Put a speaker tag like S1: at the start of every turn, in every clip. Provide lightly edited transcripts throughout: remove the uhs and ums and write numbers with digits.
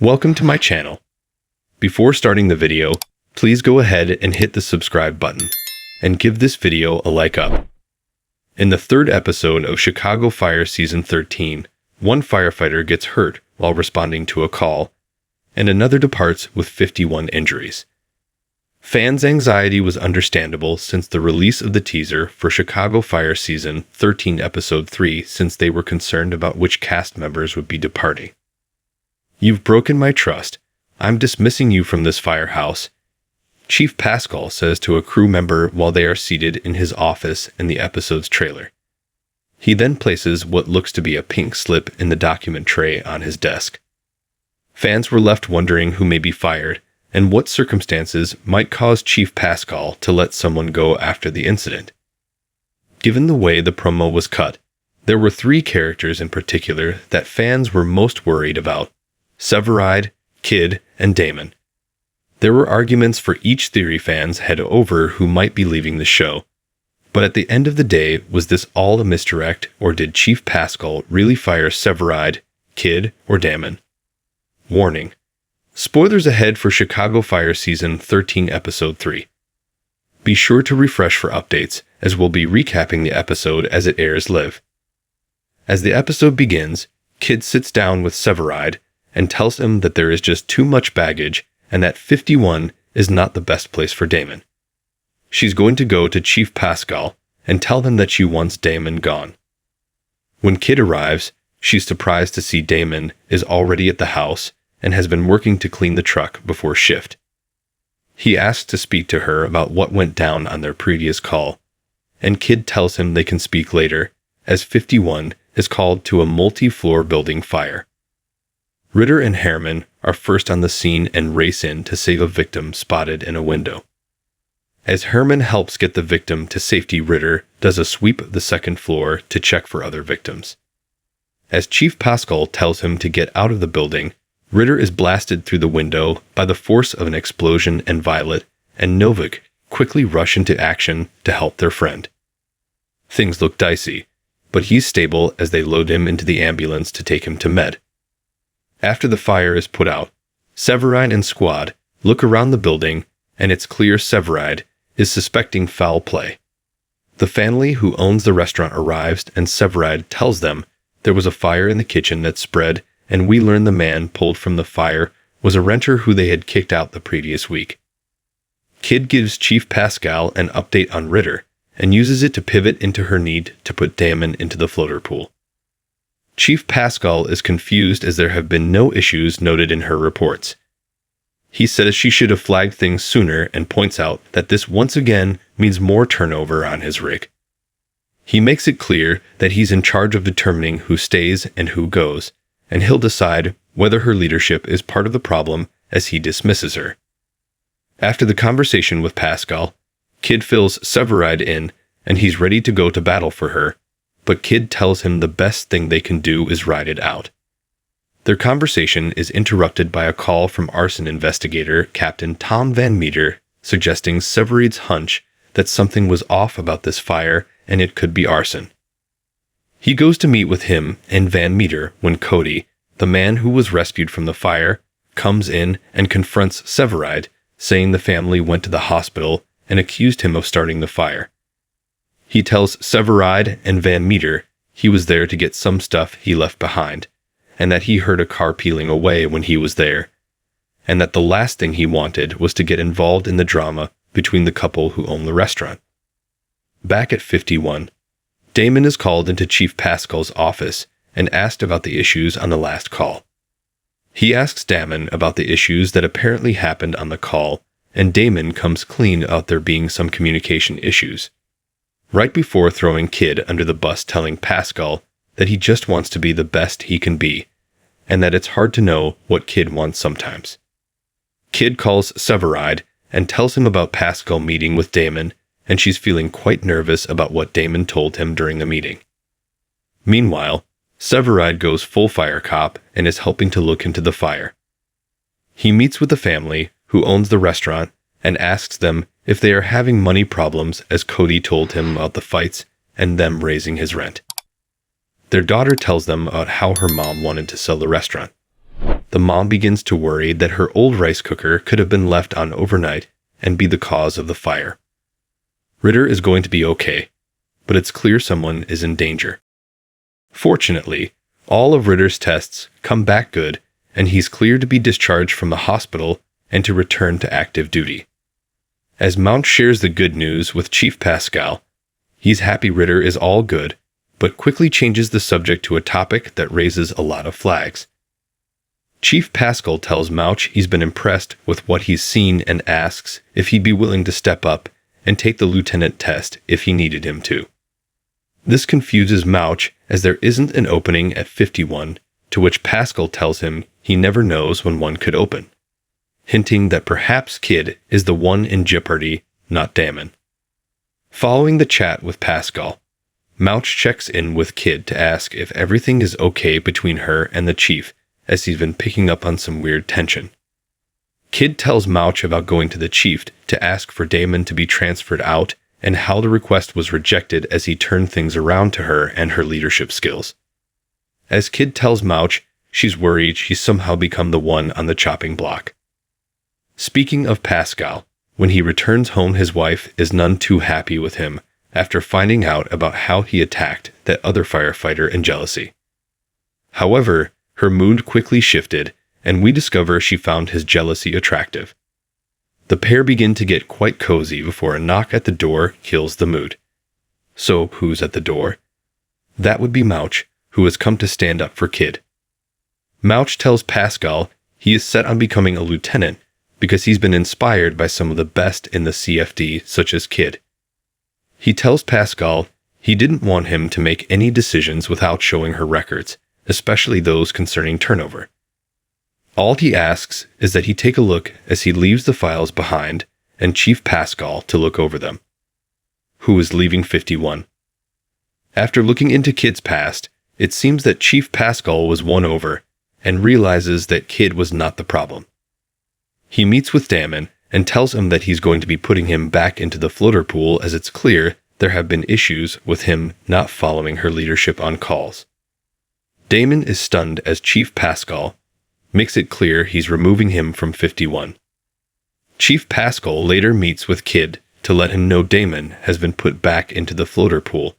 S1: Welcome to my channel. Before starting the video, please go ahead and hit the subscribe button and give this video a like up. In the third episode of Chicago Fire Season 13, one firefighter gets hurt while responding to a call, and another departs with 51 injuries. Fans' anxiety was understandable since the release of the teaser for Chicago Fire Season 13 Episode 3, since they were concerned about which cast members would be departing. "You've broken my trust. I'm dismissing you from this firehouse," Chief Pascal says to a crew member while they are seated in his office in the episode's trailer. He then places what looks to be a pink slip in the document tray on his desk. Fans were left wondering who may be fired and what circumstances might cause Chief Pascal to let someone go after the incident. Given the way the promo was cut, there were three characters in particular that fans were most worried about: Severide, Kid, and Damon. There were arguments for each theory fans had over who might be leaving the show, but at the end of the day, was this all a misdirect, or did Chief Pascal really fire Severide, Kid, or Damon? Warning: spoilers ahead for Chicago Fire Season 13 Episode 3. Be sure to refresh for updates, as we'll be recapping the episode as it airs live. As the episode begins, Kid sits down with Severide and tells him that there is just too much baggage and that 51 is not the best place for Damon. She's going to go to Chief Pascal and tell them that she wants Damon gone. When Kid arrives, she's surprised to see Damon is already at the house and has been working to clean the truck before shift. He asks to speak to her about what went down on their previous call, and Kid tells him they can speak later, as 51 is called to a multi-floor building fire. Ritter and Herman are first on the scene and race in to save a victim spotted in a window. As Herman helps get the victim to safety, Ritter does a sweep of the second floor to check for other victims. As Chief Pascal tells him to get out of the building, Ritter is blasted through the window by the force of an explosion, and Violet and Novik quickly rush into action to help their friend. Things look dicey, but he's stable as they load him into the ambulance to take him to med. After the fire is put out, Severide and Squad look around the building, and it's clear Severide is suspecting foul play. The family who owns the restaurant arrives, and Severide tells them there was a fire in the kitchen that spread, and we learn the man pulled from the fire was a renter who they had kicked out the previous week. Kid gives Chief Pascal an update on Ritter and uses it to pivot into her need to put Damon into the floater pool. Chief Pascal is confused as there have been no issues noted in her reports. He says she should have flagged things sooner and points out that this once again means more turnover on his rig. He makes it clear that he's in charge of determining who stays and who goes, and he'll decide whether her leadership is part of the problem as he dismisses her. After the conversation with Pascal, Kid fills Severide in, and he's ready to go to battle for her, but Kid tells him the best thing they can do is ride it out. Their conversation is interrupted by a call from arson investigator Captain Tom Van Meter, suggesting Severide's hunch that something was off about this fire and it could be arson. He goes to meet with him and Van Meter when Cody, the man who was rescued from the fire, comes in and confronts Severide, saying the family went to the hospital and accused him of starting the fire. He tells Severide and Van Meter he was there to get some stuff he left behind, and that he heard a car peeling away when he was there, and that the last thing he wanted was to get involved in the drama between the couple who own the restaurant. Back at 51, Damon is called into Chief Pascal's office and asked about the issues on the last call. He asks Damon about the issues that apparently happened on the call, and Damon comes clean about there being some communication issues, right before throwing Kid under the bus, telling Pascal that he just wants to be the best he can be, and that it's hard to know what Kid wants sometimes. Kid calls Severide and tells him about Pascal meeting with Damon, and she's feeling quite nervous about what Damon told him during the meeting. Meanwhile, Severide goes full fire cop and is helping to look into the fire. He meets with the family who owns the restaurant and asks them if they are having money problems, as Cody told him about the fights and them raising his rent. Their daughter tells them about how her mom wanted to sell the restaurant. the mom begins to worry that her old rice cooker could have been left on overnight and be the cause of the fire. Ritter is going to be okay, but it's clear someone is in danger. Fortunately, all of Ritter's tests come back good, and he's cleared to be discharged from the hospital and to return to active duty. As Mouch shares the good news with Chief Pascal, he's happy Ritter is all good, but quickly changes the subject to a topic that raises a lot of flags. Chief Pascal tells Mouch he's been impressed with what he's seen and asks if he'd be willing to step up and take the lieutenant test if he needed him to. This confuses Mouch as there isn't an opening at 51, to which Pascal tells him he never knows when one could open, hinting that perhaps Kid is the one in jeopardy, not Damon. Following the chat with Pascal, Mouch checks in with Kid to ask if everything is okay between her and the chief, as he's been picking up on some weird tension. Kid tells Mouch about going to the chief to ask for Damon to be transferred out and how the request was rejected as he turned things around to her and her leadership skills. As Kid tells Mouch, she's worried she's somehow become the one on the chopping block. Speaking of Pascal, when he returns home his wife is none too happy with him after finding out about how he attacked that other firefighter in jealousy. However, her mood quickly shifted, and we discover she found his jealousy attractive. The pair begin to get quite cozy before a knock at the door kills the mood. So, who's at the door? That would be Mouch, who has come to stand up for Kid. Mouch tells Pascal he is set on becoming a lieutenant because he's been inspired by some of the best in the CFD, such as Kid. He tells Pascal he didn't want him to make any decisions without showing her records, especially those concerning turnover. All he asks is that he take a look as he leaves the files behind and Chief Pascal to look over them. Who is leaving 51? After looking into Kid's past, it seems that Chief Pascal was won over and realizes that Kid was not the problem. He meets with Damon and tells him that he's going to be putting him back into the floater pool as it's clear there have been issues with him not following her leadership on calls. Damon is stunned as Chief Pascal makes it clear he's removing him from 51. Chief Pascal later meets with Kid to let him know Damon has been put back into the floater pool,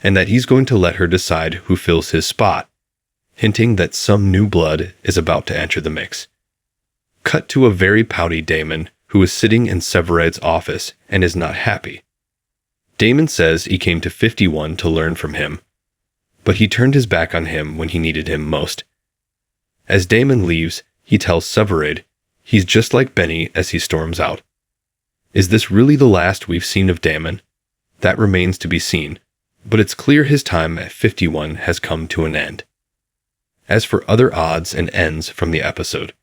S1: and that he's going to let her decide who fills his spot, hinting that some new blood is about to enter the mix. Cut to a very pouty Damon, who is sitting in Severide's office and is not happy. Damon says he came to 51 to learn from him, but he turned his back on him when he needed him most. As Damon leaves, he tells Severide he's just like Benny as he storms out. Is this really the last we've seen of Damon? That remains to be seen, but it's clear his time at 51 has come to an end. As for other odds and ends from the episode,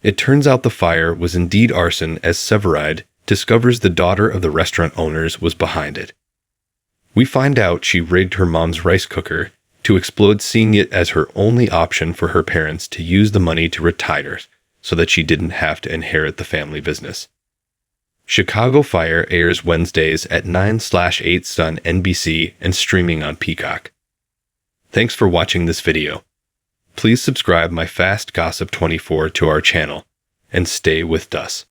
S1: it turns out the fire was indeed arson as Severide discovers the daughter of the restaurant owners was behind it. We find out she rigged her mom's rice cooker to explode, seeing it as her only option for her parents to use the money to retire so that she didn't have to inherit the family business. Chicago Fire airs Wednesdays at 9/8 on NBC and streaming on Peacock. Thanks for watching this video. Please subscribe my Fast Gossip 24 to our channel and stay with us.